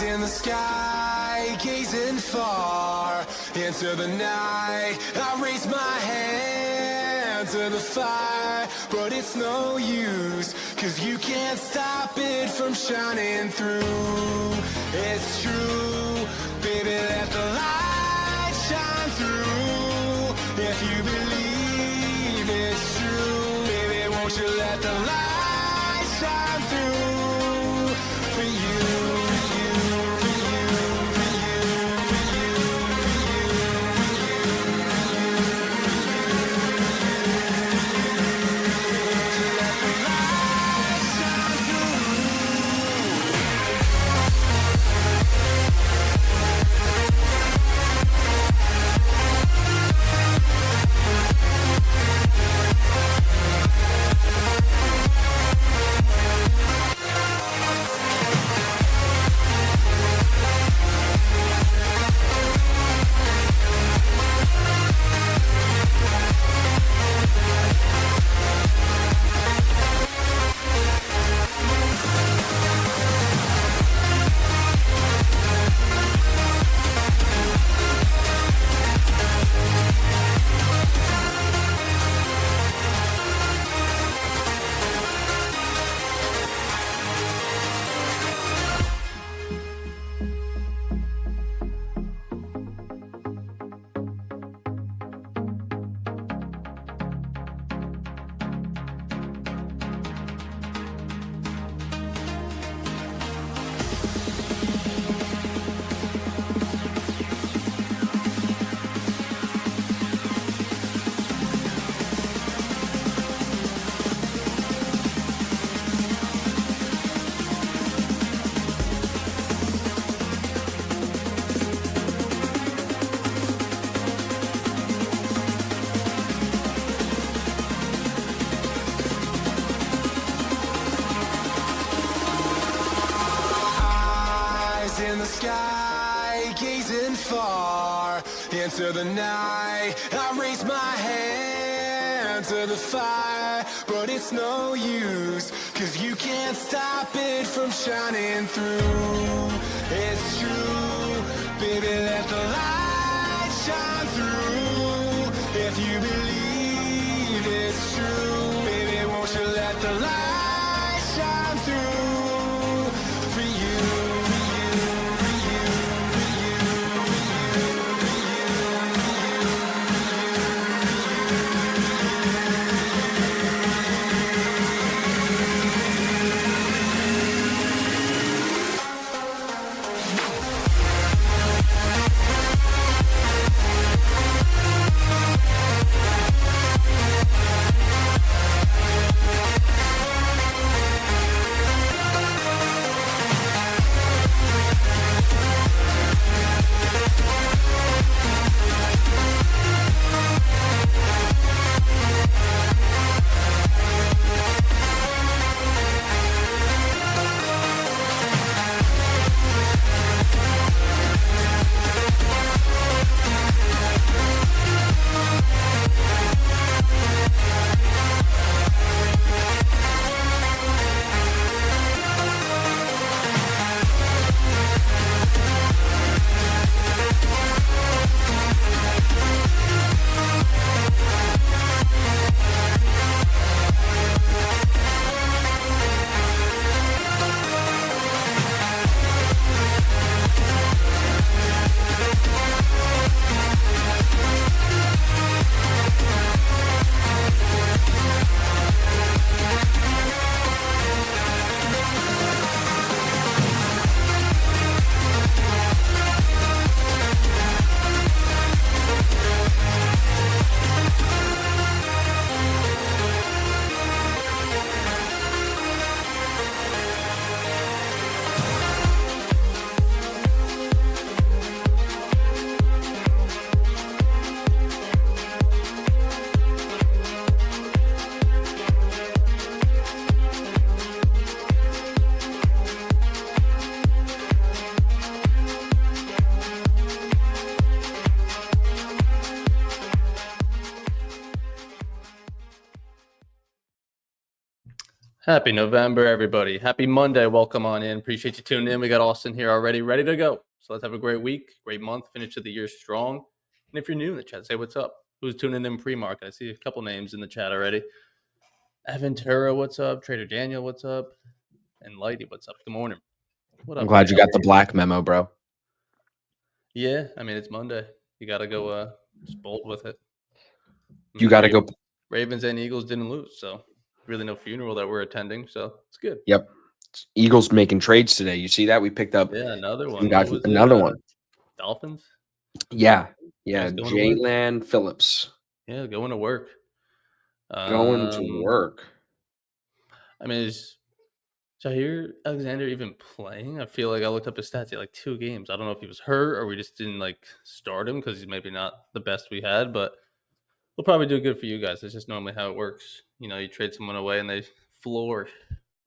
in the sky, gazing far into the night. I raise my hand to the fire, but it's no use, 'cause you can't stop it from shining through. It's true, baby, let the light shine through. If you believe it's true, baby, won't you let the light shine through for you. In the sky, gazing far into the night. I raise my hand to the fire, but it's no use, 'cause you can't stop it from shining through. It's true, baby, let the light shine through. If you believe it's true, baby, won't you let the light shine through for you. Happy November, everybody. Happy Monday. Welcome on in. Appreciate you tuning in. We got Austin here already, ready to go. So let's have a great week, great month, finish of the year strong. And if you're new in the chat, say what's up. Who's tuning in pre-market? I see a couple names in the chat already. Aventura, what's up? Trader Daniel, what's up? And Lighty, what's up? Good morning. What I'm up, glad Lighty? you got the black memo, bro. Yeah, I mean, it's Monday. You got to go just bold with it. I You mean, got to go. Ravens and Eagles didn't lose, so really no funeral that we're attending, so it's good. Yep. Eagles making trades today. You see that? We picked up Another one. guy, What was another it? one. Dolphins? Yeah. Yeah, Yeah. it's going to work. Jalen Phillips Yeah, going to work. going to work. I mean, is Jair Alexander even playing? I feel like I looked up his stats. He had like 2 games. I don't know if he was hurt or we just didn't like start him because he's maybe not the best we had, but he'll probably do good for you guys. It's just normally how it works. You trade someone away and they floor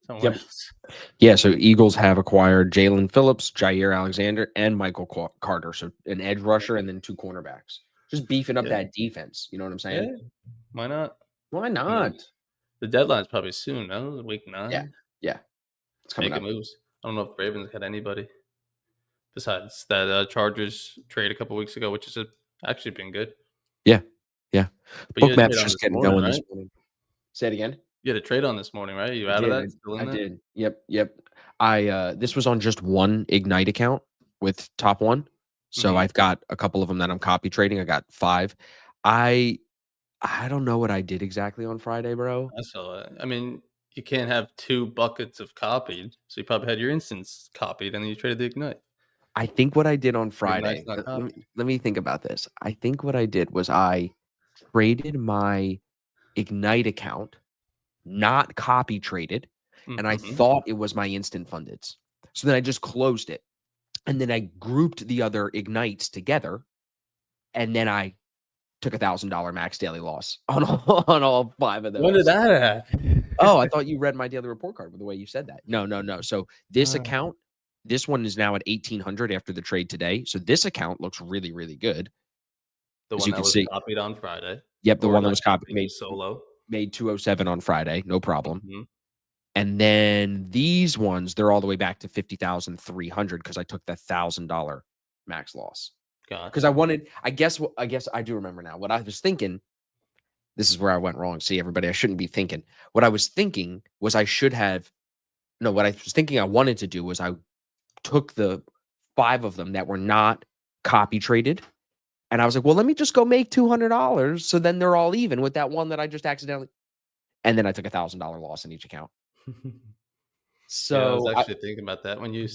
somewhere Yep. else. Yeah. So Eagles have acquired Jalen Phillips, Jair Alexander, and Michael Carter. So an edge rusher and then 2 cornerbacks. Just beefing up Yeah, that defense. You know what I'm saying? yeah. Why not? Why I mean, not? the deadline's probably soon, no? Week Yeah. 9. Yeah. It's coming Making up. moves. I don't know if Ravens got anybody besides that Chargers trade a couple weeks ago, which has actually been good. Yeah. Yeah. But you had a Bookmap's trade on just this getting morning, going right? this morning. Say it again. You had a trade on this morning, right? You I out of did. that? Still I in there? did. Yep. This was on just one Ignite account with Top One. So Mhm. I've got a couple of them that I'm copy trading. I got 5. I I don't know what I did exactly on Friday, bro. I saw it. I mean, you can't have 2 buckets of copied, so you probably had your instance copied, and then you traded the Ignite. I think what I did on Your Ignite's Friday. not Let me copied. let me think about this. I think what I did was I traded my Ignite account, not copy traded, and I Mhm. thought it was my instant fundeds. So then I just closed it. And then I grouped the other Ignites together, and then I took $1,000 max daily loss on all 5 of When did those. that Oh, I happen? thought you read my daily report card with the way you said that. No. So this Uh, account, this one is now at 1,800 after the trade today. So this account looks really, really good. the As one you that can was see. copied on Friday, Yep, the or one that not was copied copied, just solo. made 207 on Friday, no problem. Mhm. And then these ones, they're all the way back to 50,300 because I took the $1,000 max loss. Because Gotcha. I guess I do remember now. What I was thinking, this is where I went wrong. See, everybody, I shouldn't be thinking. What I was thinking was I should have no, what I was thinking I wanted to do was I took the 5 of them that were not copy traded, and I was like, well, let me just go make $200. So then they're all even with that one that I just accidentally, and then I took $1,000 loss in each account. Yeah, I was So actually thinking about that when you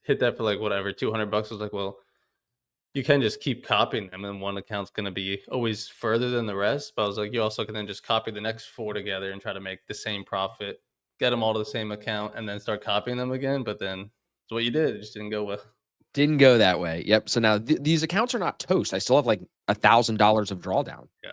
hit that for like whatever $200. I was like, well, you can just keep copying them, and one account's gonna be always further than the rest. But I was like, you also can then just copy the next 4 together and try to make the same profit, get them all to the same account, and then start copying them again. But then it's what you did. It just didn't go well. didn't go that way. Yep. So now these accounts are not toast. I still have like $1,000 of drawdown, Yeah.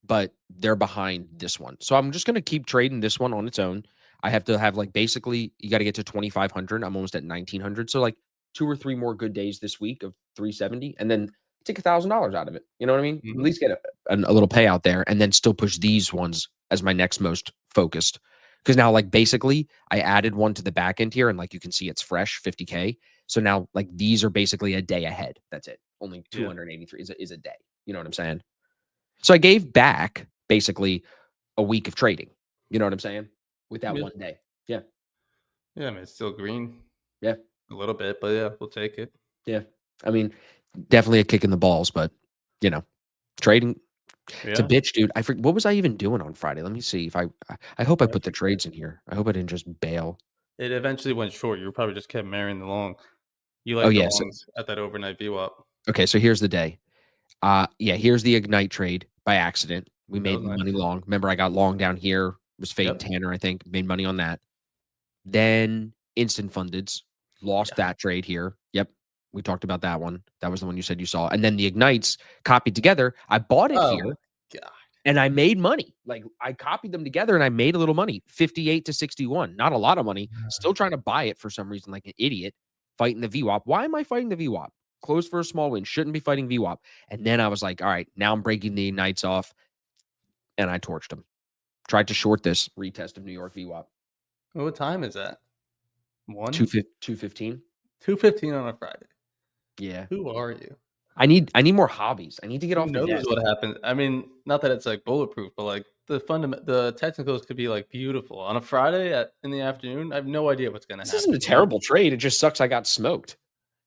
but they're behind this one. So I'm just gonna keep trading this one on its own. I have to have like basically you got to get to 2,500. I'm almost at 1,900. So like 2 or 3 more good days this week of 370, and then take $1,000 out of it. You know what I mean? At Mhm. least get a little payout there, and then still push these ones as my next most focused. Because now, like basically, I added one to the back end here, and like you can see, it's fresh 50K. So now, like these are basically a day ahead. That's it. Only Yeah. 283 is a day. You know what I'm saying? So I gave back basically a week of trading. You know what I'm saying? With that Yeah. one day. Yeah. Yeah. I mean, it's still green Yeah. a little bit, but yeah, we'll take it. Yeah. I mean, definitely a kick in the balls, but you know, trading it's a Yeah. bitch, dude. What was I even doing on Friday? Let me see if I hope I I put the forget. trades in here. I hope I didn't just bail. It eventually went short. You probably just kept marrying the long. You Oh like the yes. longs at that overnight VWAP. Okay, so here's the day. Yeah, here's the Ignite trade by accident. We That was made money nice. long. Remember, I got long down here, was fading Yep. Tanner, I think, made money on that. Then instant fundeds, lost Yeah. that trade here. Yep. We talked about that one. That was the one you said you saw. And then the Ignites copied together. I bought it Oh my here god. and I made money. Like I copied them together and I made a little money, 58 to 61. Not a lot of money. Still trying to buy it for some reason, like an idiot, fighting the VWAP. Why am I fighting the VWAP? Close for a small win. Shouldn't be fighting VWAP. And then I was like, all right, now I'm breaking the Ignites off. And I torched them. Tried to short this retest of New York VWAP. What time is that? 2:15. 2:15 on a Friday. Yeah. Who are you? I need more hobbies. I need to get Who off the knows desk. what happened? I mean, not that it's like bulletproof, but like the technicals could be like beautiful on a Friday in the afternoon. I have no idea what's gonna This isn't happen. a terrible trade. It just sucks I got smoked.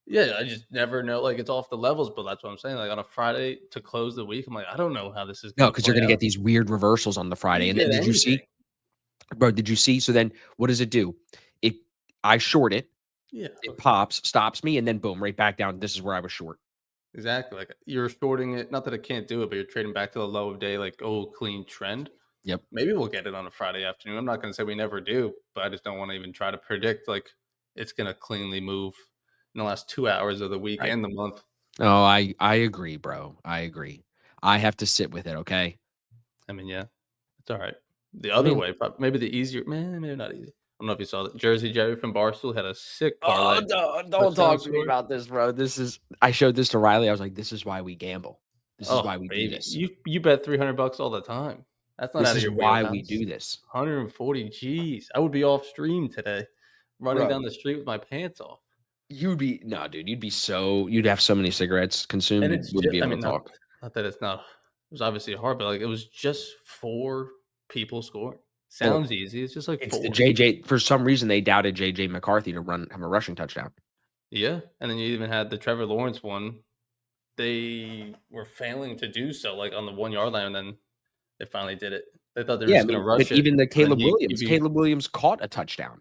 Yeah, I just never know. Like it's off the levels, but that's what I'm saying. Like on a Friday to close the week, I'm like, I don't know how this is No, gonna because you're play gonna out. get these weird reversals on the You Friday. can And then get did you anything. see? Bro, did you see? So then what does it do? I short it, Yeah, it pops, stops me, and then boom, right back down. This is where I was short. exactly. Like you're shorting it. Not that it can't do it, but you're trading back to the low of day, like old clean trend. Yep. Maybe we'll get it on a Friday afternoon. I'm not going to say we never do, but I just don't want to even try to predict like it's going to cleanly move in the last 2 hours of the week Right. and the month. Oh, I agree, bro. I agree. I have to sit with it, okay? I mean, yeah, it's all right. The I other mean, way, maybe the easier, man, maybe not easy. I don't know if you saw that. Jersey Jerry from Barstool had a sick oh, parlay. don't Touchdown talk to me score. about this, bro. I showed this to Riley. I was like, this is why we gamble. This is why Oh, we do baby. this. You bet $300 all the time. That's not This out of is your why we wheelhouse. do this. 140 G's. I would be off stream today, running Bro, down the street with my pants off. dude, you'd have so many cigarettes consumed, And you it's wouldn't just, be I able mean, to not talk. not that it's not, it was obviously hard, but like it was just 4 people scoring. Well, Sounds easy. It's just like it's the 4. JJ. For some reason, they doubted JJ McCarthy to have a rushing touchdown. Yeah. And then you even had the Trevor Lawrence one. They were failing to do so, like on the 1 yard line, and then they finally did it. They thought they were Yeah, just gonna but rush it, even the and then Caleb Williams. Caleb Williams caught a touchdown.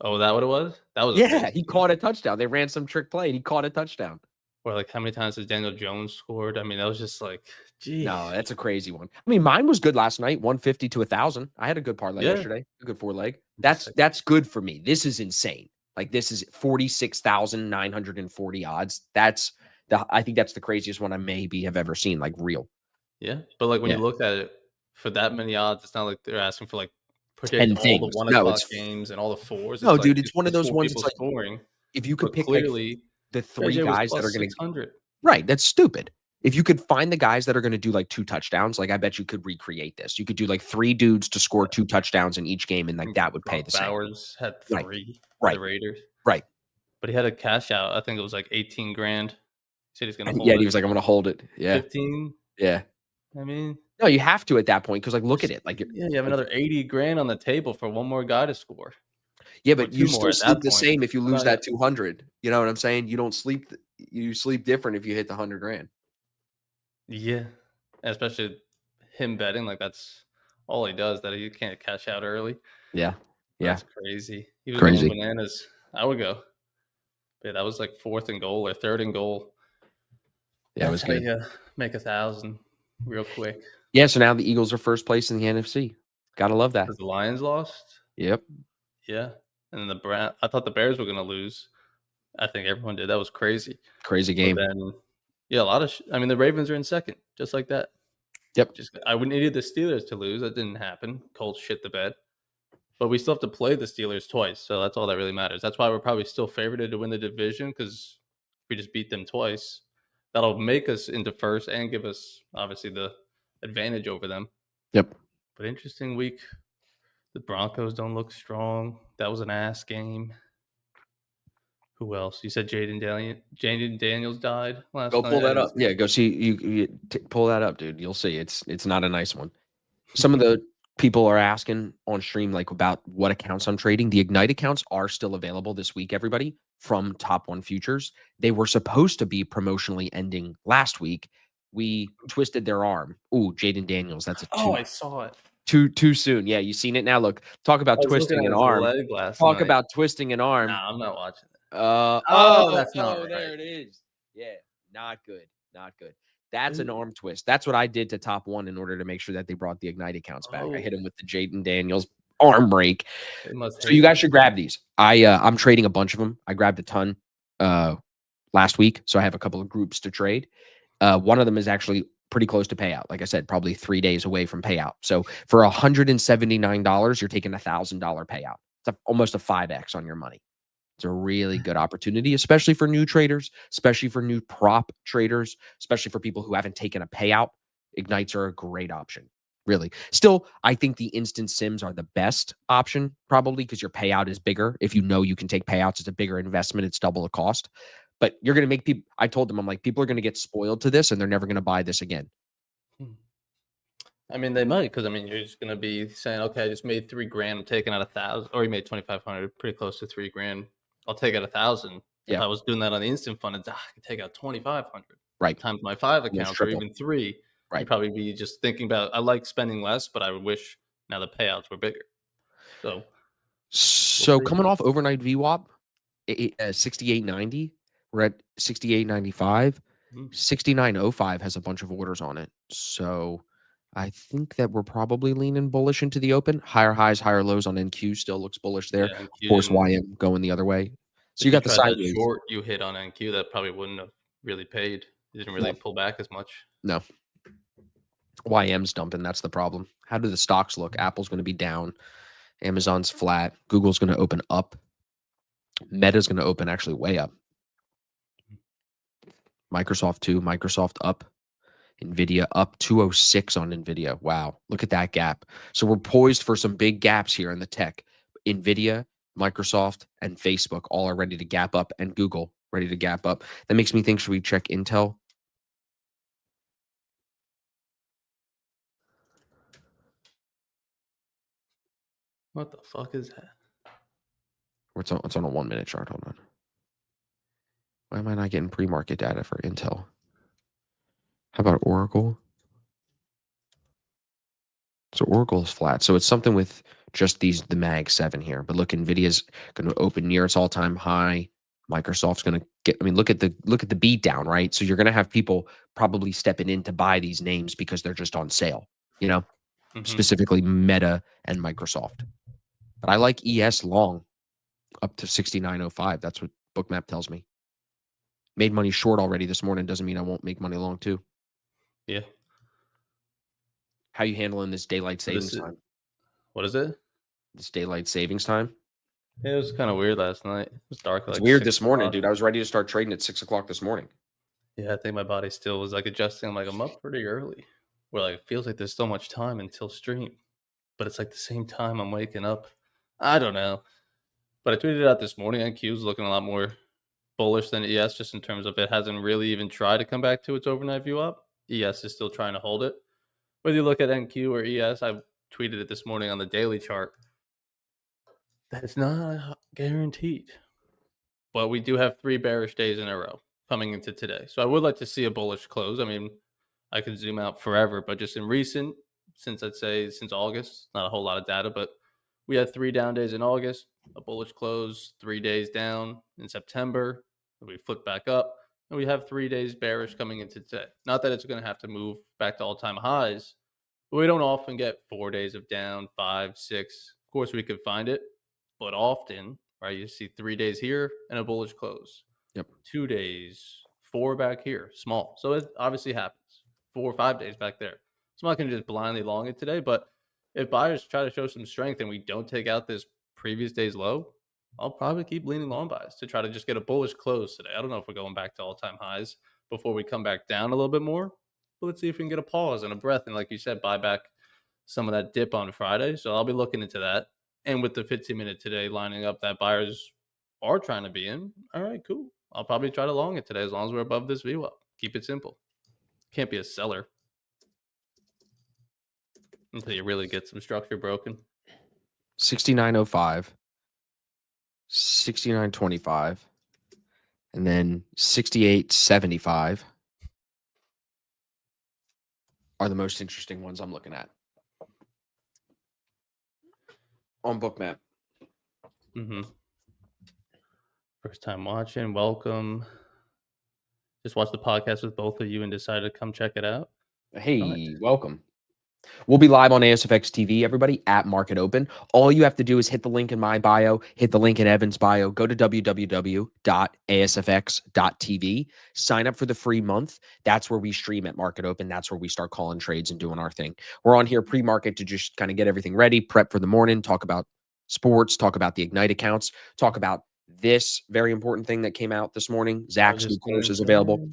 oh, is that what it was? That was a Yeah, big he one. caught a touchdown. They ran some trick play and he caught a touchdown. Or like how many times has Daniel Jones scored? I mean, that was just like, geez. No, that's a crazy one. I mean, mine was good last night, 150 to 1,000. I had a good parlay Yeah. yesterday, a good 4-leg. It's like, That's good for me. This is insane. Like this is 46,940 odds. I think that's the craziest one I maybe have ever seen, like real. yeah. But like when you Yeah. look at it, for that many odds, it's not like they're asking for like predict 10 all the things. 1 o'clock games and all the fours. No, It's like dude, it's it's one of just those 4 ones. people It's like scoring, if you could but pick like clearly the 3 JJ was guys that are plus going to 600. right. That's stupid. If you could find the guys that are going to do like 2 touchdowns, like I bet you could recreate this. You could do like 3 dudes to score 2 touchdowns in each game, and like that would pay Brock the same. Bowers had Right. 3 for the Right. Raiders, Right. but he had a cash out. I think it was like 18 grand. He said he's gonna And hold yeah, it. he was like, I'm going to hold it. Yeah. 15. Yeah. I mean, No, you have to at that point because like look at it. Like, yeah, you have another 80 grand on the table for one more guy to score, yeah, or but 2 you more still at sleep that the point. same if you Well, lose not that yet. 200. You know what I'm saying? You don't sleep. You sleep different if you hit the 100 grand. Yeah, especially him betting, like, that's all he does, that he can't cash out early. Yeah. Yeah. That's crazy. He was going Crazy. bananas. I would go. But that was, like, 4th and goal or 3rd and goal. Yeah, it was That's how good. you make 1,000 real quick. Yeah, so now the Eagles are first place in the NFC. Gotta love that. Because the Lions lost? Yep. Yeah, and then I thought the Bears were gonna lose. I think everyone did. That was crazy. Crazy But game. then, yeah, a lot of I mean, the Ravens are in 2nd, just like that. Yep. I would needed the Steelers to lose. That didn't happen. Colts shit the bed. But we still have to play the Steelers twice, so that's all that really matters. That's why we're probably still favorited to win the division, because if we just beat them twice, that'll make us into first and give us, obviously, the advantage over them. Yep. But interesting week. The Broncos don't look strong. That was an ass game. Who else? You said Jaden Daniels died last Go night. pull I that didn't up. see Yeah, it. go see pull that up, dude. You'll see. It's not a nice one. Some of the people are asking on stream like about what accounts I'm trading. The Ignite accounts are still available this week, everybody, from Top One Futures. They were supposed to be promotionally ending last week. We twisted their arm. Ooh, Jaden Daniels. That's a Oh, I saw it. too soon. Yeah, you seen it now. Look, talk I about was looking twisting at an his arm. leg last Talk night. about twisting an arm. Nah, I'm not watching it. Oh, That's not right. there it is. Yeah, not good. Not good. That's an arm twist. That's what I did to Top One in order to make sure that they brought the Ignite accounts back. I hit him Oh, with the Jaden Daniels arm break. they must So you hate guys me. should grab these. I'm trading a bunch of them. I grabbed a ton last week, so I have a couple of groups to trade. One of them is actually pretty close to payout. Like I said, probably 3 days away from payout. So for $179, you're taking $1,000 payout. It's almost a 5x on your money. It's a really good opportunity, especially for new traders, especially for new prop traders, especially for people who haven't taken a payout. Ignites are a great option. really. Still, I think the instant sims are the best option, probably because your payout is bigger. If you know you can take payouts, it's a bigger investment. It's double the cost. But you're going to make people, I told them, I'm like, people are going to get spoiled to this and they're never going to buy this again. I mean, they might, because I mean, you're just gonna be saying, "Okay, I just made $3,000. I'm taking out 1,000, or you made 2,500, pretty close to $3,000. I'll take out 1,000." If Yeah. I was doing that on the instant fund, it's, I can take out 2,500 Right. times my 5 Almost accounts, or triple. even 3. Right. You'd probably be just thinking about, I like spending less, but I would wish now the payouts were bigger. So So see. coming off overnight VWAP, 68.90. We're at 68.95. Mm, 69.05 has a bunch of orders on it. So I think that we're probably leaning bullish into the open. Higher highs, higher lows on NQ still looks bullish there. yeah, and Of you course, didn't. YM going the other way. So you If you got the tried that sideways. short you hit on NQ, that probably wouldn't have really paid. You didn't No, really pull back as much. no. YM's dumping. That's the problem. How do the stocks look? Apple's going to be down. Amazon's flat. Google's going to open up. Meta's going to open actually way up. Microsoft too. Microsoft up. Nvidia up 206 on Nvidia. Wow. Look at that gap. So we're poised for some big gaps here in the tech. Nvidia, Microsoft, and Facebook all are ready to gap up, and Google ready to gap up. That makes me think, should we check Intel? What the fuck is that? It's on a 1 minute chart. Hold on. Why am I not getting pre-market data for Intel? How about Oracle? So Oracle is flat. So it's something with just the Mag 7 here. But look, Nvidia's going to open near its all-time high. Microsoft's going to get, I mean, look at the beat down, right? So you're going to have people probably stepping in to buy these names because they're just on sale, specifically Meta and Microsoft. But I like ES long up to 69.05. That's what Bookmap tells me. Made money short already this morning. Doesn't mean I won't make money long too. Yeah. How you handling this daylight savings time? What is it? This daylight savings time? Yeah, it was kind of weird last night. It was dark. It's Like weird 6 this morning, o'clock. dude. I was ready to start trading at 6 o'clock this morning. Yeah, I think my body still was like adjusting. I'm like, I'm up pretty early. Where like it feels like there's so much time until stream, but it's like the same time I'm waking up. I don't know. But I tweeted out this morning. NQ's looking a lot more bullish than ES, just in terms of it hasn't really even tried to come back to its overnight view up. ES is still trying to hold it. Whether you look at NQ or ES, I tweeted it this morning on the daily chart. That it's not guaranteed. But we do have 3 bearish days in a row coming into today. So I would like to see a bullish close. I mean, I could zoom out forever, but just in recent, since I'd say since August, not a whole lot of data, but we had 3 down days in August, a bullish close, 3 days down in September, and we flip back up, and we have 3 days bearish coming into today. Not that it's going to have to move back to all-time highs, but we don't often get 4 days of down, 5, 6. Of course, we could find it, but often, right, you see 3 days here and a bullish close. Yep. 2 days, 4 back here, small. So it obviously happens. 4 or 5 days back there. So I'm not going to just blindly long it today, but if buyers try to show some strength and we don't take out this previous day's low, I'll probably keep leaning long buys to try to just get a bullish close today. I don't know if we're going back to all-time highs before we come back down a little bit more, but let's see if we can get a pause and a breath. And like you said, buy back some of that dip on Friday. So I'll be looking into that. And with the 15-minute today lining up that buyers are trying to be in, all right, cool. I'll probably try to long it today as long as we're above this VWAP. Keep it simple. Can't be a seller until you really get some structure broken. 69.05, 69.25, and then 68.75 are the most interesting ones I'm looking at on Bookmap. First time watching, welcome. Just watched the podcast with both of you and decided to come check it out. Hey, welcome. We'll be live on ASFX TV, everybody, at Market Open. All you have to do is hit the link in my bio, hit the link in Evan's bio, go to www.asfx.tv, sign up for the free month. That's where we stream at Market Open. That's where we start calling trades and doing our thing. We're on here pre-market to just kind of get everything ready, prep for the morning, talk about sports, talk about the Ignite accounts, talk about this very important thing that came out this morning. Zach's new course is available.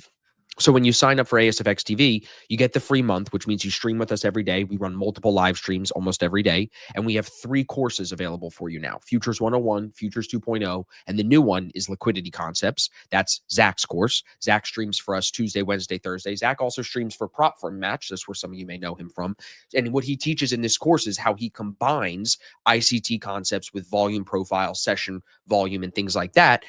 So when you sign up for ASFX TV, you get the free month, which means you stream with us every day. We run multiple live streams almost every day. And we have 3 courses available for you now. Futures 101, Futures 2.0, and the new one is Liquidity Concepts. That's Zach's course. Zach streams for us Tuesday, Wednesday, Thursday. Zach also streams for Prop Firm Match. That's where some of you may know him from. And what he teaches in this course is how he combines ICT concepts with volume profile, session volume, and things like that.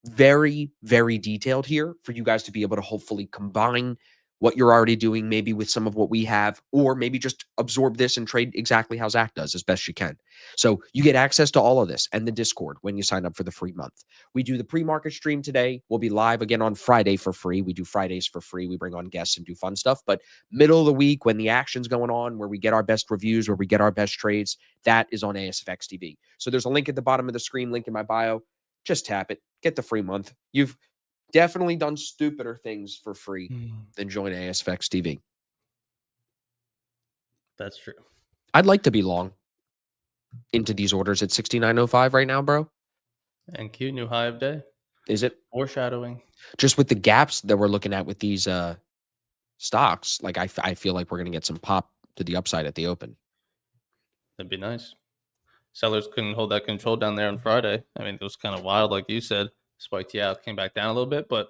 Very, very detailed here for you guys to be able to hopefully combine what you're already doing, maybe with some of what we have, or maybe just absorb this and trade exactly how Zach does as best you can. So you get access to all of this and the Discord when you sign up for the free month. We do the pre-market stream today. We'll be live again on Friday for free. We do Fridays for free. We bring on guests and do fun stuff. But middle of the week, when the action's going on, where we get our best reviews, where we get our best trades, that is on ASFX TV. So there's a link at the bottom of the screen, link in my bio. Just tap it. Get the free month. You've definitely done stupider things for free than join ASFX TV. That's true. I'd like to be long into these orders at 69.05 right now, bro. And Q, new high of day. Is it? Foreshadowing. Just with the gaps that we're looking at with these stocks, like I feel like we're going to get some pop to the upside at the open. That'd be nice. Sellers couldn't hold that control down there on Friday. I mean, it was kind of wild, like you said. Spiked out, came back down a little bit, but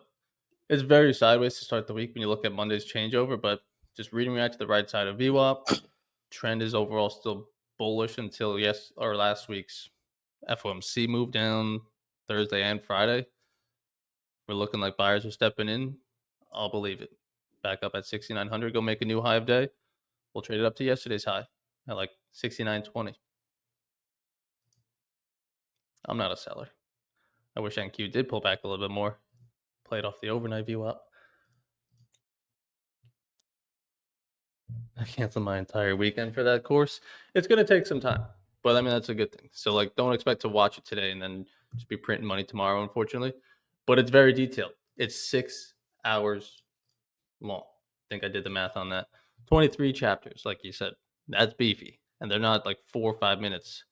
it's very sideways to start the week when you look at Monday's changeover. But just reading right to the right side of VWAP, trend is overall still bullish until last week's FOMC move down Thursday and Friday. We're looking like buyers are stepping in. I'll believe it. Back up at 6,900. Go make a new high of day. We'll trade it up to yesterday's high at like 69.20. I'm not a seller. I wish NQ did pull back a little bit more. Played off the overnight VWAP. I canceled my entire weekend for that course. It's going to take some time, but I mean, that's a good thing. So, like, don't expect to watch it today and then just be printing money tomorrow, unfortunately. But it's very detailed. It's 6 hours long. I think I did the math on that. 23 chapters, like you said. That's beefy. And they're not like 4 or 5 minutes.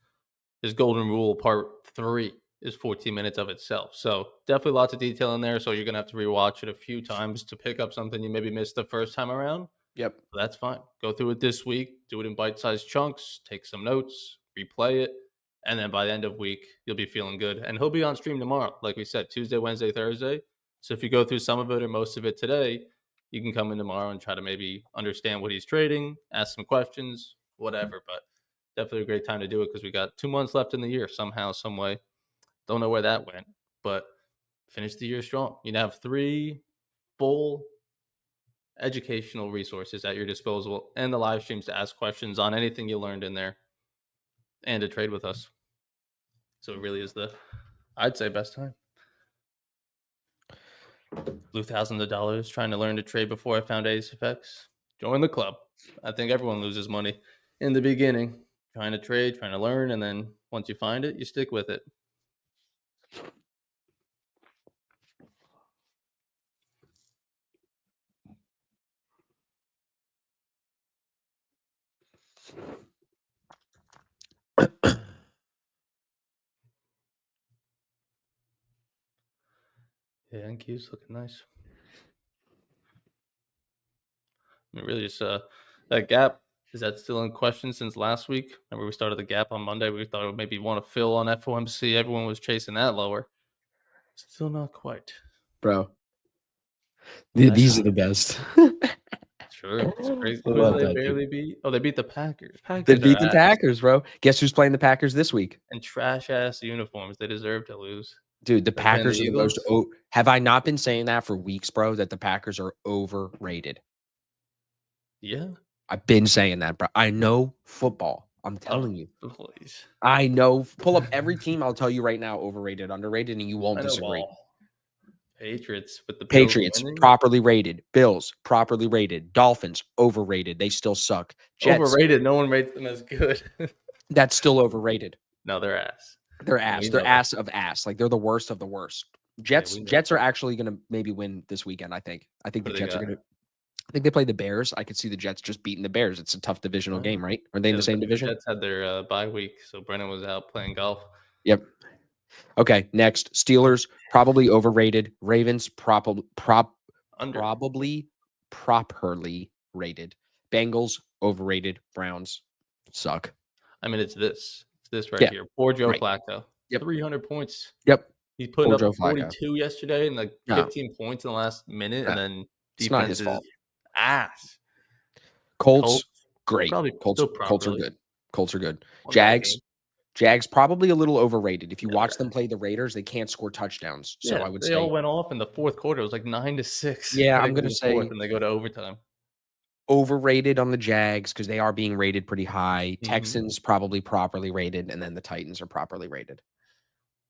This golden rule part 3 is 14 minutes of itself. So definitely lots of detail in there. So you're going to have to rewatch it a few times to pick up something you maybe missed the first time around. Yep. But that's fine. Go through it this week. Do it in bite-sized chunks. Take some notes. Replay it. And then by the end of week, you'll be feeling good. And he'll be on stream tomorrow. Like we said, Tuesday, Wednesday, Thursday. So if you go through some of it or most of it today, you can come in tomorrow and try to maybe understand what he's trading, ask some questions, whatever. But definitely a great time to do it because we got 2 months left in the year somehow, some way. Don't know where that went, but finish the year strong. You have 3 full educational resources at your disposal and the live streams to ask questions on anything you learned in there and to trade with us. So it really is I'd say, best time. Blew thousands of dollars trying to learn to trade before I found ASFX. Join the club. I think everyone loses money in the beginning, trying to trade, trying to learn, and then once you find it, you stick with it. Yeah, NQ's looking nice. I mean, really just that gap, is that still in question since last week? Remember we started the gap on Monday. We thought it would maybe want to fill on FOMC. Everyone was chasing that lower. Still not quite. Bro. These are the best. True. It's crazy. I Who love did they that, barely dude. beat? Oh, they beat the Packers. They Packers are beat the ass. Packers, bro. Guess who's playing the Packers this week? And trash-ass uniforms. They deserve to lose. Dude, the They're playing Packers the are the most. Eagles. Have I not been saying that for weeks, bro? That the Packers are overrated. Yeah. I've been saying that, bro. I know football. I'm telling you. Please. I know. Pull up every team. I'll tell you right now, overrated, underrated, and you won't I know disagree. ball. Patriots with the Bills Patriots, winning. properly rated. Bills, properly rated. Dolphins, overrated. They still suck. Jets, Overrated. No one rates them as good. that's still overrated. No, they're ass. They're ass. We They're know ass of ass. Like they're the worst of the worst. Jets, we know. Jets are actually gonna maybe win this weekend. I think the What do they Jets are got? gonna. I think they play the Bears. I could see the Jets just beating the Bears. It's a tough divisional Oh. game, right? Are they in the same division? Jets had their bye week, so Brennan was out playing golf. Yep. Okay, next. Steelers, probably overrated. Ravens, Under. probably properly rated. Bengals overrated. Browns suck. I mean, it's this. It's this right Yeah, here. Poor Joe right. Flacco. Yep. 300 points. Yep. He's putting Poor up Joe Flacco. 42 yesterday and like No, 15 points in the last minute, no, and then it's not defense his is fault. ass. Colts, Colts great. probably Colts still Colts are properly good. Colts are good. won that game. Jags probably a little overrated. If you Yeah, watch them play the Raiders, they can't score touchdowns. So yeah, I would they all say, went off in the fourth quarter. It was like 9-6 yeah, I'm heading to gonna the fourth, say and they go to overtime. overrated on the Jags because they are being rated pretty high. Mhm. Texans probably properly rated, and then the Titans are properly rated.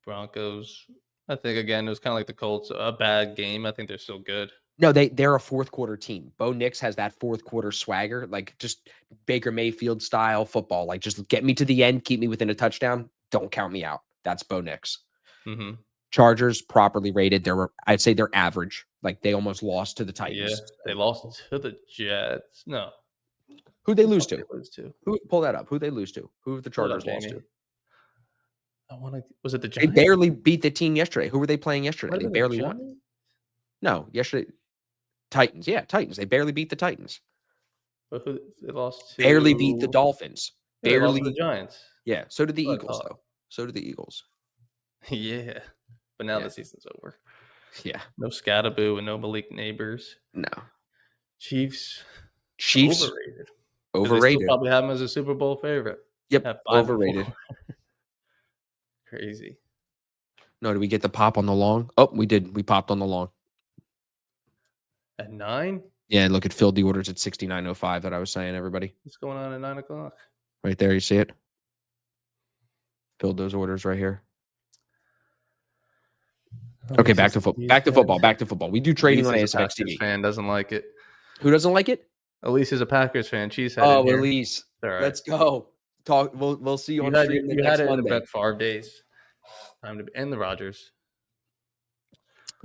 Broncos, I think again it was kind of like the Colts, a bad game. I think they're still good. No, they're a fourth quarter team. Bo Nix has that fourth quarter swagger, like just Baker Mayfield style football. Like just get me to the end, keep me within a touchdown. Don't count me out. That's Bo Nix. Hmm. Chargers properly rated. I'd say they're average. Like they almost lost to the Yeah, Titans. they lost to the Jets. No, Who'd they who the lose fuck they to? lose to? Who pull that up? Who'd they lose to? Who have the Pull it up, Chargers lost Jamie. to? I want to. Was it the They Giants? barely beat the team yesterday. Who were they playing yesterday? Might They have been the barely won. Giants. No, yesterday Titans. Yeah, Titans. They barely beat the Titans. But who they lost Barely beat the to? Dolphins. Yeah, they lost to the Barely. Giants. Yeah. So did the That's what I Eagles, thought. though. So did the Eagles. Yeah, but now Yeah. the season's over. Yeah. No Scattaboo and no Malik Neighbors. No. Chiefs Chiefs overrated because they still overrated. probably have them as a Super Bowl favorite Yep. at 5-4. Overrated. Crazy. No, did we get the pop on the long? Oh, we did. We popped on the long. At 9, Yeah, look at filled the orders at 69.05 that I was saying, everybody. what's going on at 9 o'clock? Right there, you see it? Filled those orders right here. Okay, back to football. Back to football. Back to football. We do trading on Elise is a ASFX Packers TV. fan, doesn't like it. Who doesn't like it? Elise is a Packers fan. She's headed Oh, here. Elise. All right. Let's go. Talk. We'll see you on stream You had next it in the Monday. Brett Favre days. Time to end the Rodgers.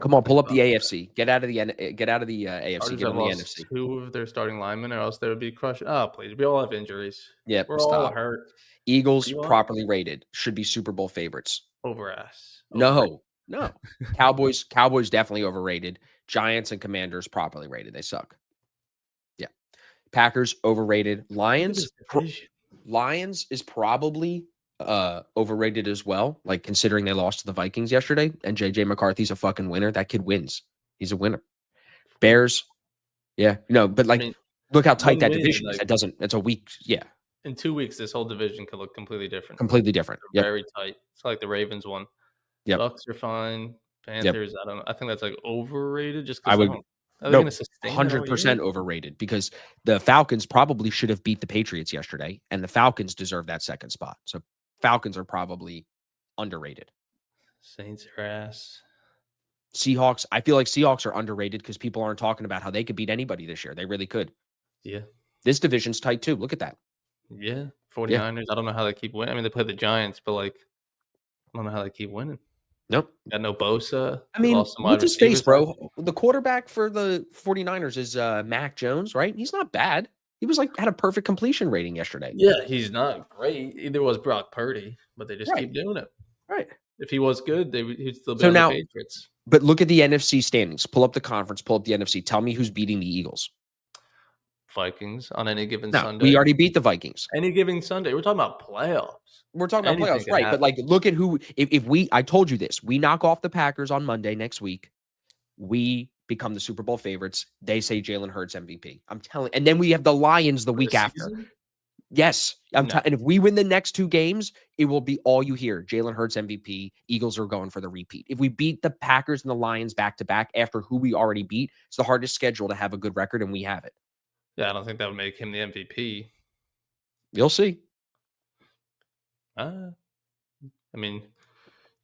Come on, pull up the AFC. Get out of the AFC. Chargers Get have on the lost NFC. 2 of their starting linemen, or else they would be crushed. Oh, please. We all have injuries. Yep. We're all Stop. hurt. Eagles You want? properly rated. Should be Super Bowl favorites. Over ass. Overrated. No. Cowboys definitely overrated. Giants and Commanders properly rated. They suck. Yeah. Packers overrated. Lions is probably overrated as well. Like considering they lost to the Vikings yesterday, and JJ McCarthy's a fucking winner. That kid wins. He's a winner. Bears, yeah, but like, look how tight that win, division is. like- It's a weak, yeah, In 2 weeks, this whole division could look completely different. completely different. They're Yep. very tight. It's like the Ravens one. Yep. Bucks are fine. Panthers, I don't know. I think that's like overrated just because I would- are they No, going to sustain it all 100% year? overrated because the Falcons probably should have beat the Patriots yesterday, and the Falcons deserve that second spot. So Falcons are probably underrated. Saints are ass. Seahawks, I feel like Seahawks are underrated because people aren't talking about how they could beat anybody this year. They really could. Yeah. This division's tight too. Look at that. Yeah. 49ers, I don't know how they keep winning. I mean, they play the Giants, but like, I don't know how they keep winning. Nope. Got no Bosa. I mean, lost some what's wide his face, receivers. bro? The quarterback for the 49ers is Mac Jones, right? He's not bad. He was had a perfect completion rating yesterday. Yeah, he's not great. Either was Brock Purdy, but they just Right. keep doing it. Right. If he was good, he'd still be So on now- the Patriots. But look at the NFC standings. Pull up the conference, pull up the NFC. Tell me who's beating the Eagles. Vikings on any given No, Sunday. we already beat the Vikings. Any given Sunday. We're talking about playoffs. We're talking about Anything playoffs, can right? happen. But like, look at who. If I told you this, we knock off the Packers on Monday next week, we become the Super Bowl favorites. They say Jalen Hurts MVP. I'm telling. And then we have the Lions the For week the after. season? Yes, No. and if we win the next 2 games, it will be all you hear. Jalen Hurts MVP. Eagles are going for the repeat. If we beat the Packers and the Lions back to back after who we already beat, it's the hardest schedule to have a good record, and we have it. Yeah, I don't think that would make him the MVP. You'll see. I mean,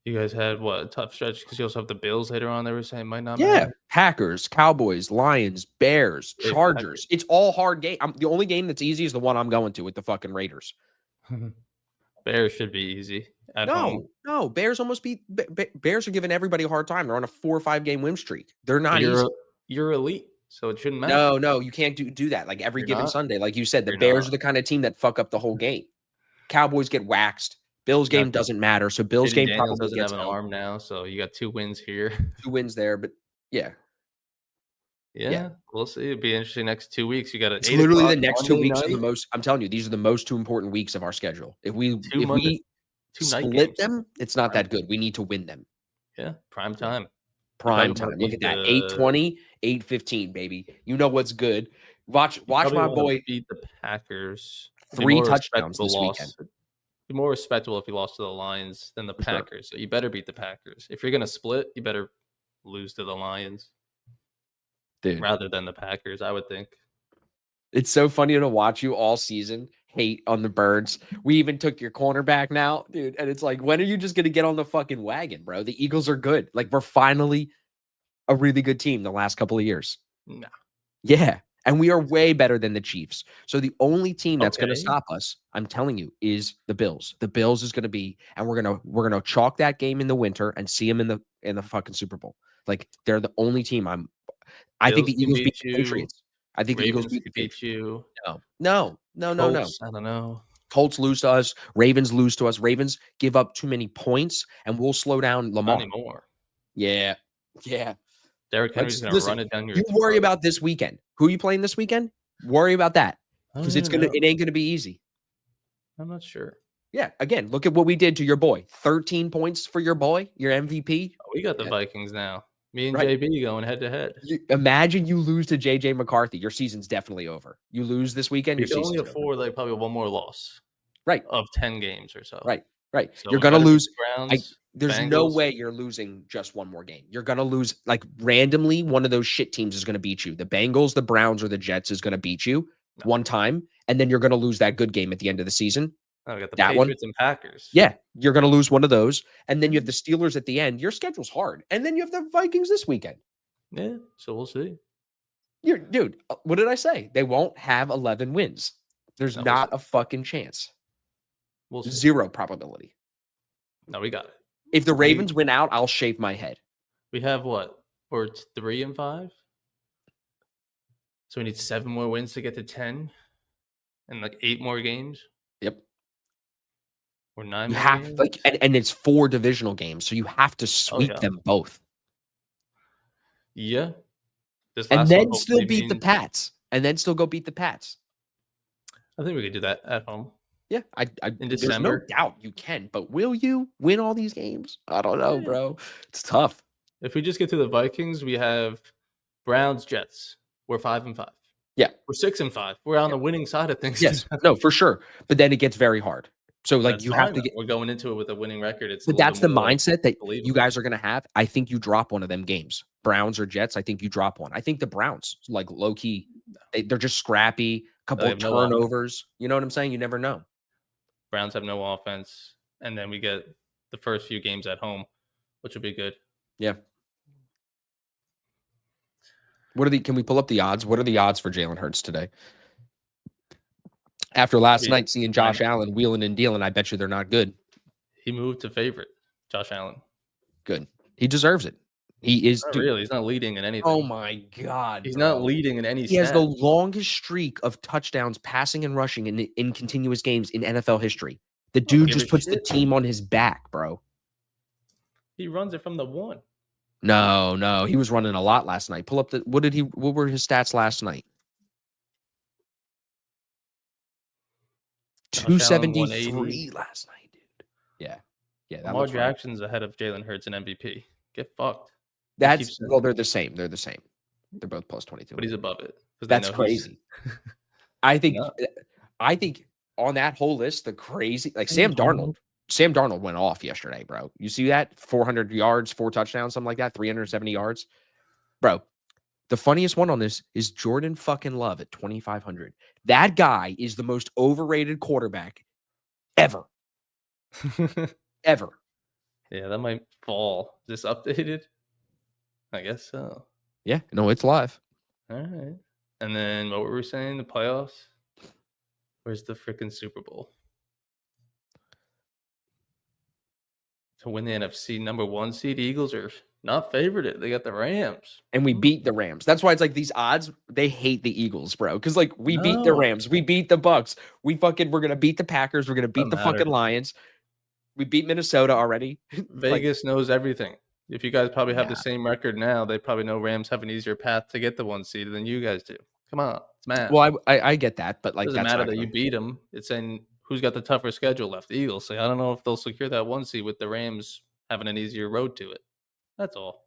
you guys had a tough stretch because you also have the Bills later on. They were saying might not Yeah, matter. Packers, Cowboys, Lions, Bears, Big Chargers. It's all hard game. The only game that's easy is the one I'm going to with the fucking Raiders. Bears should be easy at home. No. Bears almost beat. Bears are giving everybody a hard time. They're on a 4 or 5 game win streak. They're not easy. You're elite, so it shouldn't matter. No, you can't do that. Like every You're given not? Sunday, like you said, the You're Bears not. are the kind of team that fuck up the whole game. Cowboys get waxed. Bills game Nothing. doesn't matter. So Bills Jaden game Daniels probably doesn't gets have an held. arm now, so you got 2 wins here. 2 wins there, but yeah. Yeah, we'll see. It'll be interesting next 2 weeks. You got an It's 8 literally o'clock the next 2 Monday weeks are the night, most I'm telling you, these are the most 2 important weeks of our schedule. If we 2 if Monday we 2 night split games. them, it's not Prime that good. We need to win them. Yeah, prime Yeah. time. You probably Prime wanna time. Look beat at that. the 8:20, 8:15, baby. You know what's good. Watch you watch probably my wanna boy beat the Packers. It'd be 3 more touchdowns respectable this weekend. loss. Be more respectable if you lost to the Lions than the For sure. Packers. So you better beat the Packers. If you're gonna split, you better lose to the Lions Dude, rather than the Packers, I would think. it's so funny to watch you all season hate on the Birds. We even took your cornerback now, dude, and it's like, when are you just gonna get on the fucking wagon, bro? The Eagles are good. Like, we're finally a really good team the last couple of years. Nah. Yeah, and we are way better than the Chiefs. So the only team that's gonna Okay. stop us, I'm telling you, is the Bills. The Bills is gonna be, and we're gonna chalk that game in the winter and see them in the fucking Super Bowl. Like, they're the only team I think Bills the can Eagles beat beat the you. Patriots. I think the Eagles Ravens beat could the beat Patriots. you. No. No. No, no, no. Colts, I don't know. Colts lose to us. Ravens lose to us. Ravens give up too many points, and we'll slow down Not Lamar. anymore. Yeah. Yeah. Derrick Henry's Let's gonna listen. run it down your You worry throat. about this weekend. Who are you playing this weekend? Worry about that I don't because even know. it ain't gonna be easy. I'm not sure. Yeah. Again, look at what we did to your boy. 13 points for your boy, your MVP. Oh, we got the Yeah. Vikings now. Me and Right. JB going head to head. Imagine you lose to JJ McCarthy. Your season's definitely over. You lose this weekend, We your can only season's over. afford like probably one more loss Right. of 10 games or so. Right. Right. So You're we gonna better beat lose. the Browns, There's no Bengals. way you're losing just one more game. You're gonna lose like randomly. One of those shit teams is gonna beat you. The Bengals, the Browns, or the Jets is gonna beat you No. one time, and then you're gonna lose that good game at the end of the season. Oh, we got the That one, Patriots and Packers. yeah, you're gonna lose one of those, and then you have the Steelers at the end. Your schedule's hard, and then you have the Vikings this weekend. Yeah, so we'll see. Dude, what did I say? They won't have 11 wins. There's No, we'll not see. a fucking chance. We'll see. 0 probability. No, we got it. If the Ravens win out, I'll shave my head. We have what? We're 3 and 5. So we need 7 more wins to get to 10, and like 8 more games. Yep. Or 9 You more have games. like, and it's 4 divisional games, so you have to sweep yeah. them both, Yeah. This and last one then still hopefully beat the means Pats, and then still go beat the Pats. I think we could do that at home. Yeah, I In there's no December. doubt you can, but will you win all these games? I don't know, Yeah. bro. It's tough. If we just get to the Vikings, we have Browns, Jets. We're 5 and 5. Yeah. We're 6 and 5. We're on the winning side of things. Yes, no, for sure. But then it gets very hard. So like That's you have fine. to get. We're going into it with a winning record. It's a But little that's bit the more mindset that you believable. guys are gonna have. I think you drop one of them games, Browns or Jets. I think you drop one. I think the Browns, like low key, they're just scrappy. Couple have of no offense. turnovers. You know what I'm saying? You never know. Browns have no offense, and then we get the first few games at home, which will be good. Yeah. Can we pull up the odds? What are the odds for Jalen Hurts today? After last night seeing Josh Allen wheeling and dealing, I bet you they're not good. He moved to favorite, Josh Allen. Good. He deserves it. He is. Not Dude, really. He's not leading in anything. oh my God. He's bro. not leading in any He has the stat. longest streak of touchdowns, passing and rushing in continuous games in NFL history. The dude give just a puts the shit. team on his back, bro. He runs it from the 1. No. He was running a lot last night. Pull up what were his stats last night? Josh Allen, 273 180. last night, dude. Yeah. That Lamar looks right. Jackson's ahead of Jalen Hurts in MVP. Get fucked. They're the same. They're both plus 22. But he's above it. That's crazy. I think on that whole list, the crazy, like Sam Darnold went off yesterday, bro. You see that? 400 yards, 4 touchdowns, something like that, 370 yards. Bro, the funniest one on this is Jordan fucking Love at 2,500. That guy is the most overrated quarterback ever. Ever. Yeah, that might fall. Is this updated? I guess so. Yeah, no, it's live. All right. And then what were we saying? The playoffs? Where's the freaking Super Bowl? To win the NFC number 1 seed, Eagles are not favored. They got the Rams. And we beat the Rams. That's why it's like these odds, they hate the Eagles, bro. Because like we beat the Rams, we beat the Bucks. We're gonna beat the Packers, we're gonna beat the fucking Lions. We beat Minnesota already. Vegas knows everything. If you guys probably have the Yeah. same record now, they probably know Rams have an easier path to get the 1 seed than you guys do. Come on, it's math. Well, I get that, but, like, Doesn't that's matter not that gonna you beat them. It's saying who's got the tougher schedule left. The Eagles. So I don't know if they'll secure that 1 seed with the Rams having an easier road to it. That's all.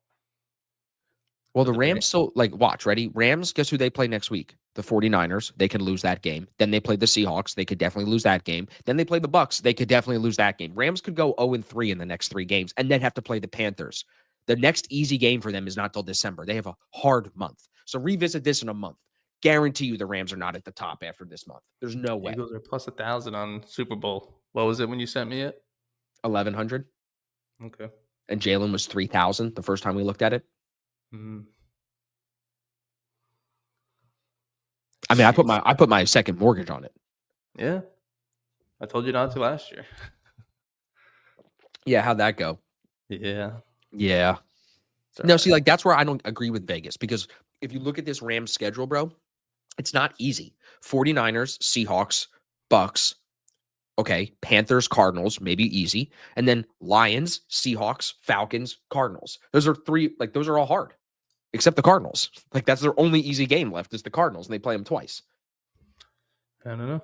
Well, But the the Rams Rams, still like, watch, ready? Rams, guess who they play next week? The 49ers. They could lose that game. Then they play the Seahawks. They could definitely lose that game. Then they play the Bucks. They could definitely lose that game. Rams could go 0-3 in the next 3 games and then have to play the Panthers. The next easy game for them is not till December. They have a hard month. So revisit this in a month. Guarantee you the Rams are not at the top after this month. There's no way. Eagles are plus 1,000 on Super Bowl. What was it when you sent me it? 1,100. Okay. And Jalen was 3,000 the first time we looked at it. Mm. I mean, Jeez. I put my second mortgage on it. Yeah. I told you not to last year. Yeah, how'd that go? Yeah. Yeah. It's No, all see, right. like, that's where I don't agree with Vegas because if you look at this Rams schedule, bro, it's not easy. 49ers, Seahawks, Bucks, okay, Panthers, Cardinals, maybe easy, and then Lions, Seahawks, Falcons, Cardinals. Those are 3, like, those are all hard, except the Cardinals. Like, that's their only easy game left is the Cardinals, and they play them twice. I don't know.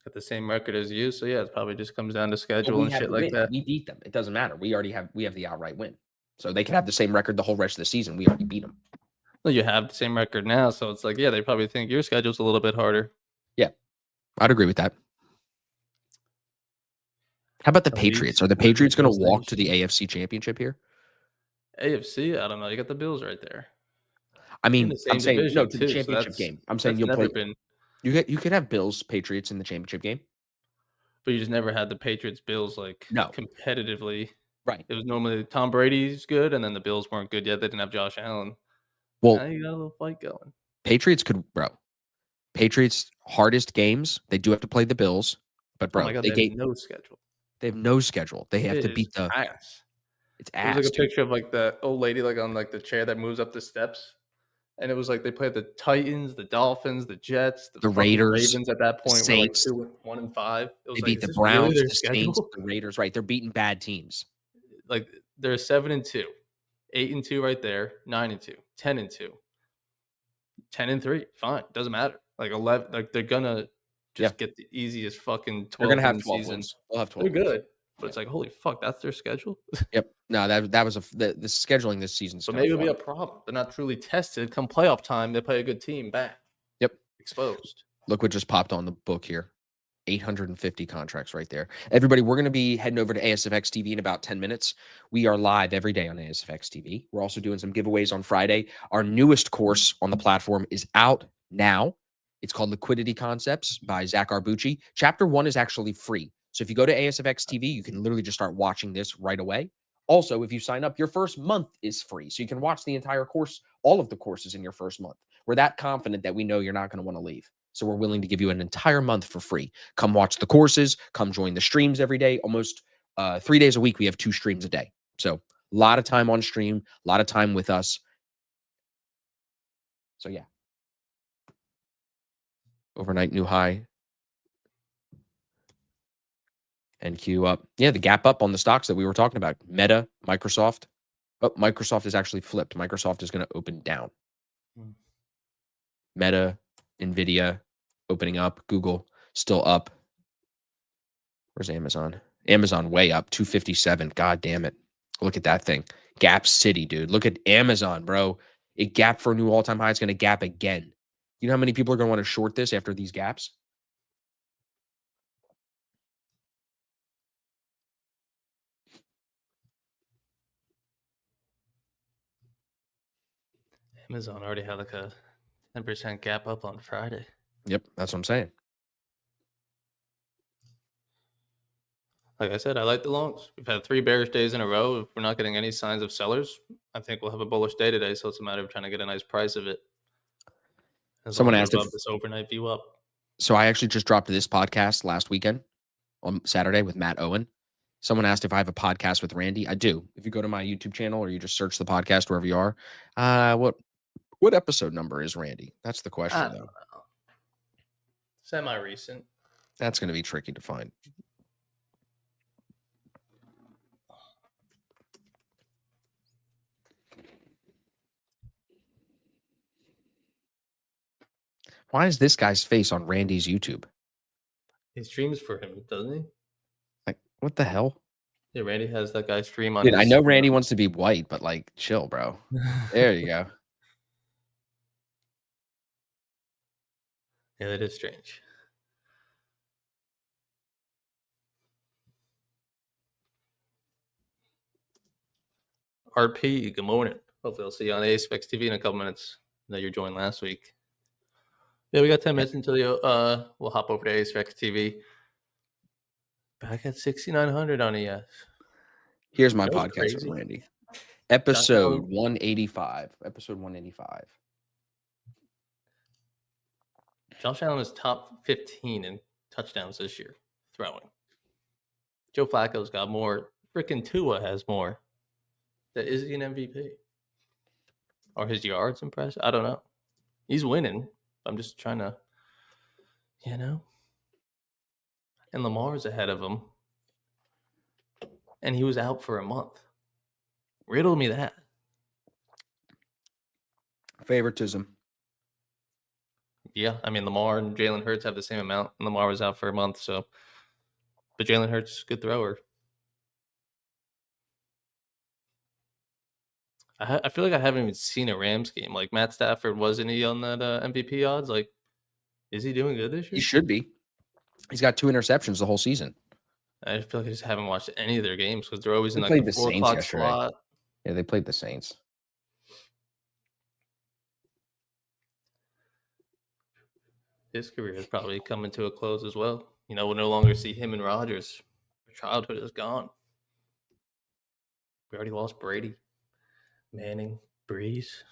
Got the same record as you. So yeah, it probably just comes down to But schedule we and have shit the like win. that. We beat them. It doesn't matter. We have the outright win. So they can have the same record the whole rest of the season. We already beat them. Well, you have the same record now. So it's like, yeah, they probably think your schedule's a little bit harder. Yeah, I'd agree with that. How about the Elise, Patriots? Are the living the Patriots going to Bills walk to Nation. the AFC Championship here? AFC, I don't know. You got the Bills right there I in the mean, I'm same saying no division to the too. So championship game. I'm saying that's you'll never play. been. You could have Bills Patriots in the championship game. But you just never had the Patriots Bills like No, competitively. right. It was normally Tom Brady's good, and then the Bills weren't good yet. They didn't have Josh Allen. Now Well, you got a little fight going. Patriots could, bro. Patriots hardest games. They do have to play the Bills, but Oh my bro, god, they have no schedule. they have no schedule. They have It to is beat the. ass. It's There was like ass, a dude. picture of like the old lady like on like the chair that moves up the steps. And it was like they played the Titans, the Dolphins, the Jets, the The fucking Raiders, Ravens at that the point were like Saints. 1-5. It They was like, beat is the this really Browns, their the Saints, schedule? the Raiders. Right, they're beating bad teams. Like they're 7-2, 8-2 right there, 9-2, 10-2, 10-3. Fine, doesn't matter. Like 11, like they're gonna Yeah, just get the easiest fucking they're gonna 12 have win 12 season. wins. They'll have They're 12 wins. good, but Yeah. it's like holy fuck, that's their schedule. Yep. No, that was the scheduling this season's But kind of maybe it'll be fun. a problem. They're not truly tested. Come playoff time, they play a good team back Yep. exposed. Look what just popped on the book here. 850 contracts right there. Everybody, we're going to be heading over to ASFX TV in about 10 minutes. We are live every day on ASFX TV. We're also doing some giveaways on Friday. Our newest course on the platform is out now. It's called Liquidity Concepts by Zach Arbucci. Chapter 1 is actually free. So if you go to ASFX TV, you can literally just start watching this right away. Also, if you sign up, your first month is free. So you can watch the entire course, all of the courses in your first month. We're that confident that we know you're not going to want to leave. So we're willing to give you an entire month for free. Come watch the courses, come join the streams every day. Almost 3 days a week, we have 2 streams a day. So a lot of time on stream, a lot of time with us. So yeah. Overnight new high. NQ up. Yeah, the gap up on the stocks that we were talking about. Meta, Microsoft. Oh, Microsoft is actually flipped. Microsoft is going to open down. Meta, Nvidia opening up. Google still up. Where's Amazon? Amazon way up, 257. God damn it. Look at that thing. Gap City, dude. Look at Amazon, bro. It gapped for a new all-time high. It's going to gap again. You know how many people are going to want to short this after these gaps? Amazon already had like a 10% gap up on Friday. Yep, that's what I'm saying. Like I said, I like the longs. We've had 3 bearish days in a row. If we're not getting any signs of sellers, I think we'll have a bullish day today. So it's a matter of trying to get a nice price of it. As long Someone as we're asked if above this overnight view up. so I actually just dropped this podcast last weekend on Saturday with Matt Owen. Someone asked if I have a podcast with Randy. I do. If you go to my YouTube channel or you just search the podcast wherever you are, what episode number is Randy? That's the I question, don't though. know. Semi-recent. That's going to be tricky to find. Why is this guy's face on Randy's YouTube? He streams for him, doesn't he? Like, what the hell? Yeah, Randy has that guy stream on Dude, I his. know Randy wants to be white, but like, chill, bro. There you go. Yeah, that is strange. RP, good morning. Hopefully, I'll see you on ASPEX TV in a couple minutes. I know you joined last week. Yeah, we got 10 minutes until we'll hop over to ASPEX TV. Back at 6,900 on ES. Here's my That was podcast with crazy. Randy. Josh Episode Allen, 185. Episode 185. Josh Allen is top 15 in touchdowns this year, throwing. Joe Flacco's got more. Freaking Tua has more. Is he an MVP? Are his yards impressive? I don't know. He's winning. I'm just trying to, you know. And Lamar's ahead of him. And he was out for a month. Riddle me that. Favoritism. Yeah, I mean, Lamar and Jalen Hurts have the same amount. And Lamar was out for a month, so. But Jalen Hurts, good thrower. I feel like I haven't even seen a Rams game. Like, Matt Stafford, wasn't he on that MVP odds? Like, is he doing good this He year? should be. He's got 2 interceptions the whole season. I feel like I just haven't watched any of their games because they're always in They like played the the 4 Saints o'clock yesterday. slot. Yeah, they played the Saints. His career is probably coming to a close as well. You know, we'll no longer see him and Rodgers. Their childhood is gone. We already lost Brady, Manning, Breeze,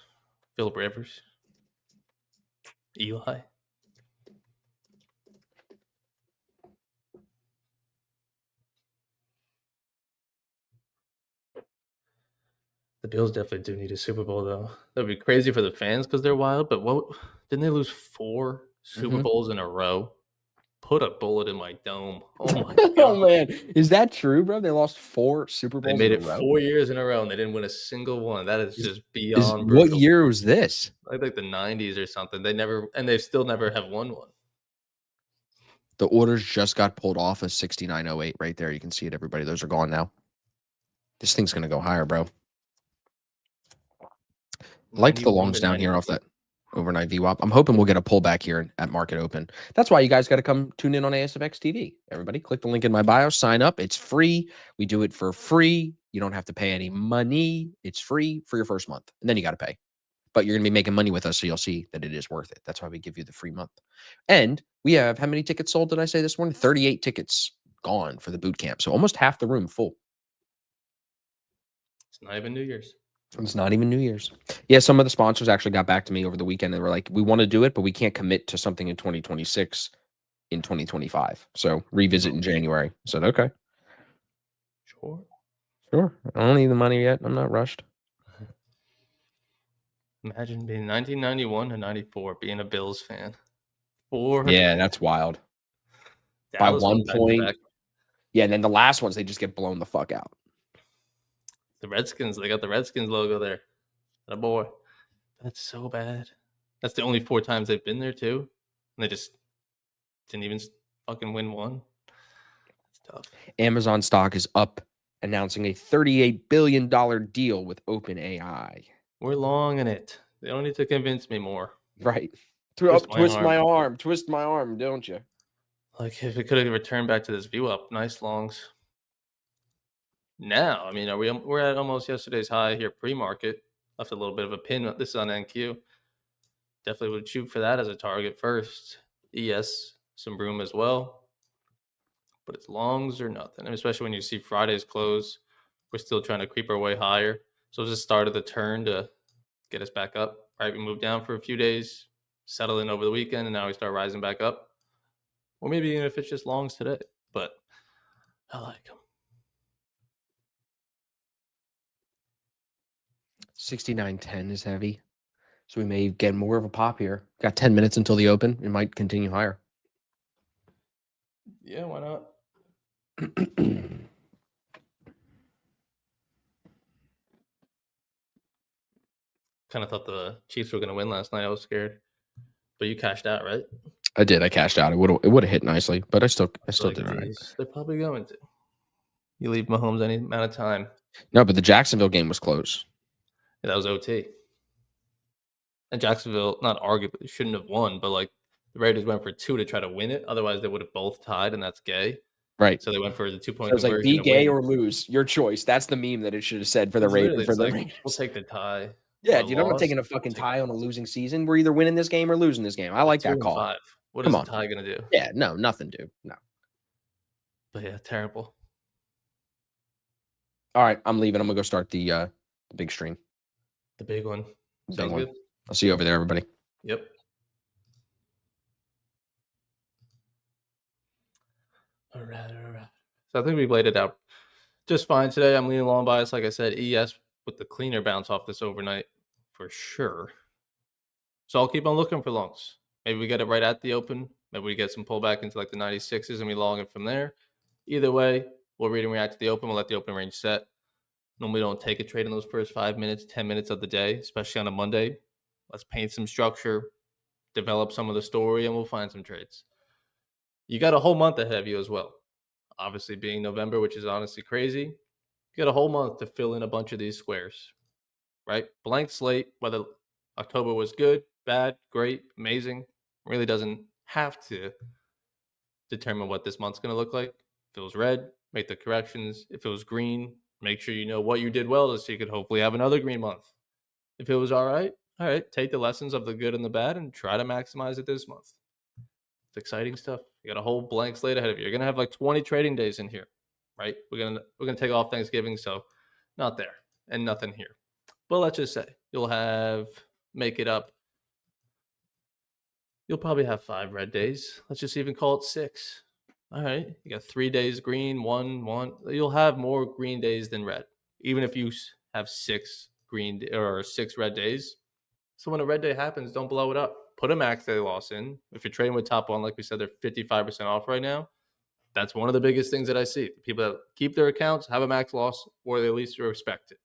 Philip Rivers, Eli. The Bills definitely do need a Super Bowl, though. That'd be crazy for the fans because they're wild. But what didn't they lose 4 Super Bowls in a row? Put a bullet in my dome. Oh my Oh god! man, is that true, bro? They lost 4 Super They Bowls made in a it row. 4 years in a row and they didn't win a single one. That is just Is beyond what brutal. year was this? I think the 90s or something. They still never have won one. The orders just got pulled off of 6908 right there. You can see it, everybody. Those are gone now. This thing's gonna go higher, bro. Liked the 91 longs to down here 90. off that overnight VWAP. I'm hoping we'll get a pullback here at market open. That's why you guys got to come tune in on ASFX TV. Everybody, click the link in my bio, sign up. It's free. We do it for free. You don't have to pay any money. It's free for your first month, and then you got to pay. But you're going to be making money with us, so you'll see that it is worth it. That's why we give you the free month. And we have, how many tickets sold did I say this morning? 38 tickets gone for the boot camp. So almost half the room full. It's not even New Year's. It's not even New Year's. Yeah, some of the sponsors actually got back to me over the weekend and were like, we want to do it, but we can't commit to something in 2026 in 2025. So revisit in January. I said, okay, Sure. sure. I don't need the money yet. I'm not rushed. Imagine being 1991 to 94, being a Bills fan. Yeah, that's wild. By Dallas one won back to point. back. Yeah, and then the last ones, they just get blown the fuck out. The Redskins, they got the Redskins logo there. Oh boy. That's so bad. That's the only 4 times they've been there too. And they just didn't even fucking win one. That's tough. Amazon stock is up, announcing a $38 billion deal with OpenAI. We're long in it. They don't need to convince me more. Right. Twist my arm. Twist my arm, don't you? Like, if it could have returned back to this view up, nice longs. Now, I mean, we're at almost yesterday's high here pre-market. Left a little bit of a pin. This is on NQ. Definitely would shoot for that as a target first. ES, some room as well. But it's longs or nothing. And especially when you see Friday's close, we're still trying to creep our way higher. So it's the start of the turn to get us back up. Right, we moved down for a few days, settle in over the weekend, and now we start rising back up. Or maybe even if it's just longs today. But I like them. 69.10 is heavy. So we may get more of a pop here. Got 10 minutes until the open. It might continue higher. Yeah, why not? Kind of thought the Chiefs were going to win last night. I was scared. But you cashed out, right? I did. I cashed out. It would have hit nicely, but I still Like did all right. these, they're probably going to. You leave Mahomes any amount of time. No, but the Jacksonville game was close. Yeah, that was OT. And Jacksonville, not arguably, shouldn't have won, but like the Raiders went for 2 to try to win it. Otherwise, they would have both tied, and that's gay. Right. So they went for the 2-point So it's like conversion be to gay win. or lose, your choice. That's the meme that it should have said for the It's literally, Raiders. it's like, Raiders. we'll take the tie. Yeah, or dude, I'm not loss. taking a fucking Take tie on a losing season. We're either winning this game or losing this game. I like that call. 2-5. What Come is on. a tie gonna do? Yeah, no, nothing, dude. No. But yeah, terrible. All right, I'm leaving. I'm gonna go start the big stream. The big one. Big Sounds one. good. I'll see you over there, everybody. Yep. All right. So I think we've laid it out just fine today. I'm leaning long bias, like I said. ES with the cleaner bounce off this overnight for sure. So I'll keep on looking for longs. Maybe we get it right at the open. Maybe we get some pullback into like the 96s and we long it from there. Either way, we'll read and react to the open. We'll let the open range set. Normally don't take a trade in those first 5 minutes, 10 minutes of the day, especially on a Monday. Let's paint some structure, develop some of the story, and we'll find some trades. You got a whole month ahead of you as well. Obviously being November, which is honestly crazy. You got a whole month to fill in a bunch of these squares, right? Blank slate, whether October was good, bad, great, amazing, really doesn't have to determine what this month's going to look like. If it was red, make the corrections. If it was green, make sure you know what you did well so you could hopefully have another green month. If it was all right, take the lessons of the good and the bad and try to maximize it this month. It's exciting stuff. You got a whole blank slate ahead of you. You're gonna have like 20 trading days in here, right? We're gonna take off Thanksgiving, so not there and nothing here. But let's just say you'll make it up. You'll probably have 5 red days. Let's just even call it 6. All right, you got 3 days green, 1. You'll have more green days than red, even if you have 6 green or 6 red days. So when a red day happens, don't blow it up. Put a max day loss in. If you're trading with top one, like we said, they're 55% off right now. That's one of the biggest things that I see. People that keep their accounts have a max loss, or they at least respect it.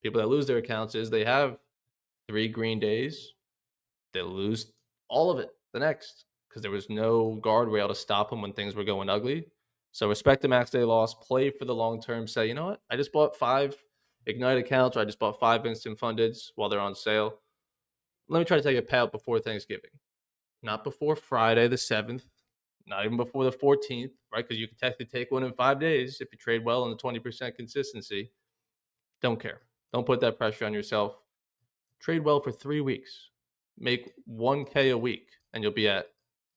People that lose their accounts is they have 3 green days. They lose all of it the next because there was no guardrail to stop them when things were going ugly. So respect the max day loss. Play for the long term. Say, you know what? I just bought 5 Ignite accounts, or I just bought 5 instant fundeds while they're on sale. Let me try to take a payout before Thanksgiving, not before Friday the 7th, not even before the 14th, right? Because you can technically take one in 5 days if you trade well in the 20% consistency. Don't care. Don't put that pressure on yourself. Trade well for 3 weeks. Make 1K a week, and you'll be at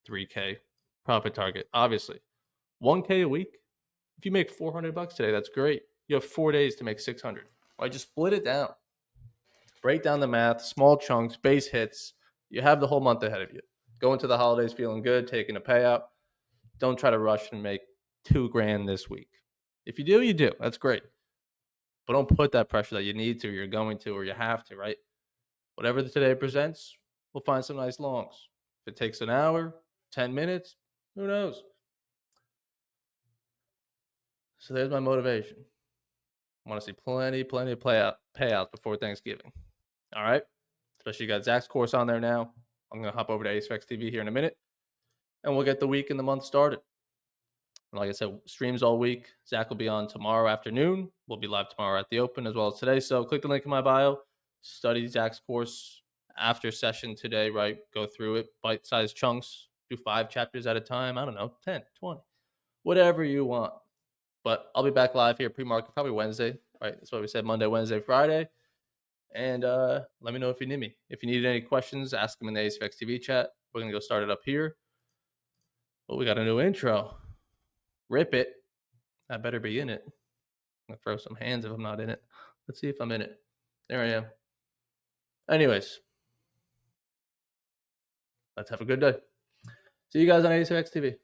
3K profit target. Obviously, 1K a week. If you make $400 today, that's great. You have 4 days to make 600. Right? Just split it down. Break down the math, small chunks, base hits. You have the whole month ahead of you. Go into the holidays feeling good, taking a payout. Don't try to rush and make $2,000 this week. If you do, you do. That's great. But don't put that pressure that you need to, you're going to, or you have to, right? Whatever today presents, we'll find some nice longs. If it takes an hour, 10 minutes, who knows? So there's my motivation. I want to see plenty of payouts before Thanksgiving. All right? Especially you got Zach's course on there now. I'm going to hop over to AceFX TV here in a minute, and we'll get the week and the month started. And like I said, streams all week. Zach will be on tomorrow afternoon. We'll be live tomorrow at the Open as well as today. So click the link in my bio. Study Zach's course after session today, right? Go through it, bite-sized chunks. Do 5 chapters at a time. I don't know, 10, 20, whatever you want. But I'll be back live here pre-market probably Wednesday, right? That's what we said, Monday, Wednesday, Friday. And let me know if you need me. If you need any questions, ask them in the AceFX TV chat. We're going to go start it up here. But we got a new intro. Rip it. I better be in it. I'm going to throw some hands if I'm not in it. Let's see if I'm in it. There I am. Anyways, let's have a good day. See you guys on AceFX TV.